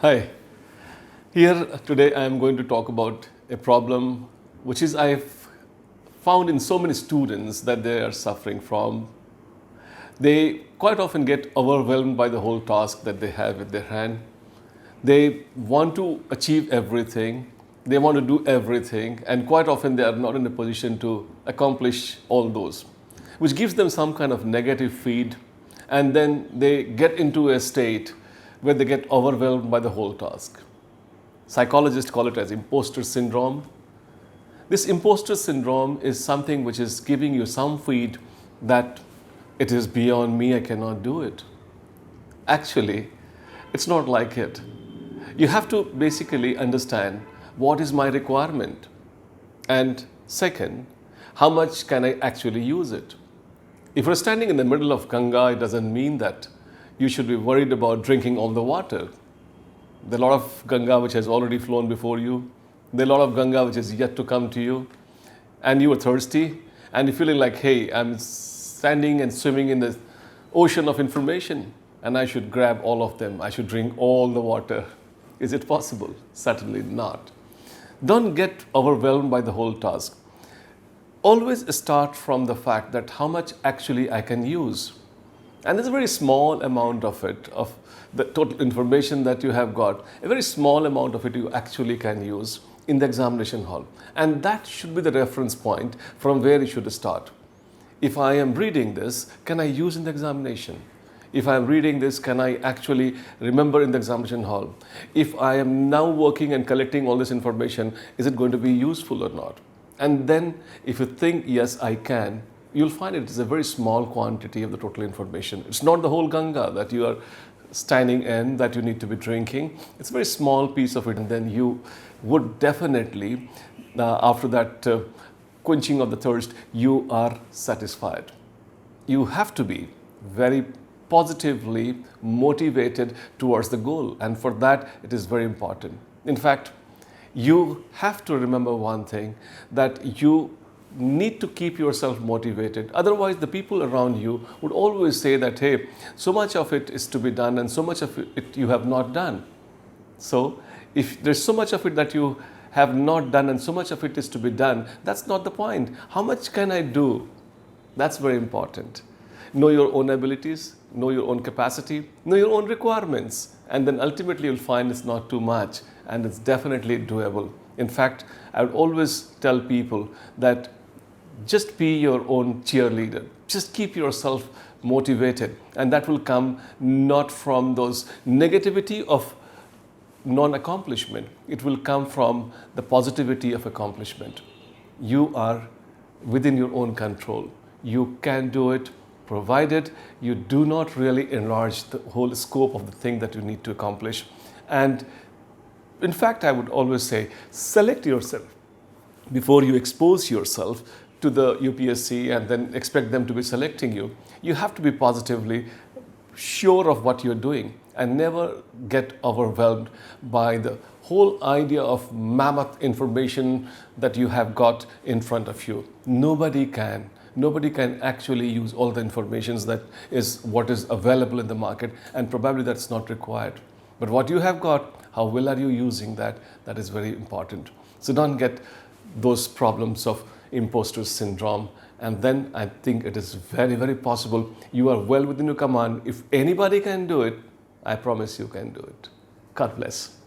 Hi, here today I am going to talk about a problem which is I've found in so many students that they are suffering from. They quite often get overwhelmed by the whole task that they have at their hand. They want to achieve everything, they want to do everything, and quite often they are not in a position to accomplish all those, which gives them some kind of negative feed, and then they get into a state where they get overwhelmed by the whole task. Psychologists call it as imposter syndrome. This imposter syndrome is something which is giving you some feed that it is beyond me, I cannot do it. Actually, it's not like it. You have to basically understand what is my requirement, and second, how much can I actually use it. If you're standing in the middle of Ganga, it doesn't mean that you should be worried about drinking all the water. There are a lot of Ganga which has already flown before you. There are a lot of Ganga which is yet to come to you. And you are thirsty and you're feeling like, hey, I'm standing and swimming in the ocean of information and I should grab all of them. I should drink all the water. Is it possible? Certainly not. Don't get overwhelmed by the whole task. Always start from the fact that how much actually I can use. And there's a very small amount of it, of the total information that you have got, a very small amount of it you actually can use in the examination hall. And that should be the reference point from where you should start. If I am reading this, can I use in the examination? If I am reading this, can I actually remember in the examination hall? If I am now working and collecting all this information, is it going to be useful or not? And then if you think, yes, I can, you'll find it is a very small quantity of the total information. It's not the whole Ganga that you are standing in, that you need to be drinking. It's a very small piece of it, and then you would definitely, after that quenching of the thirst, you are satisfied. You have to be very positively motivated towards the goal, and for that it is very important. In fact, you have to remember one thing, that you need to keep yourself motivated. Otherwise, the people around you would always say that, hey, so much of it is to be done and so much of it you have not done. So if there's so much of it that you have not done and so much of it is to be done, that's not the point. How much can I do? That's very important. Know your own abilities, know your own capacity, know your own requirements, and then ultimately you'll find it's not too much and it's definitely doable. In fact, I would always tell people that just be your own cheerleader. Just keep yourself motivated, and that will come not from those negativity of non-accomplishment. It will come from the positivity of accomplishment. You are within your own control. You can do it, provided you do not really enlarge the whole scope of the thing that you need to accomplish. And in fact, I would always say, select yourself before you expose yourself to the UPSC and then expect them to be selecting you. You have to be positively sure of what you're doing and never get overwhelmed by the whole idea of mammoth information that you have got in front of you. Nobody can actually use all the information that is what is available in the market, and probably that's not required. But what you have got, how well are you using that? That is very important. So don't get those problems of imposter syndrome, and then I think it is very, very possible you are well within your command. If anybody can do it, I promise you can do it. God bless.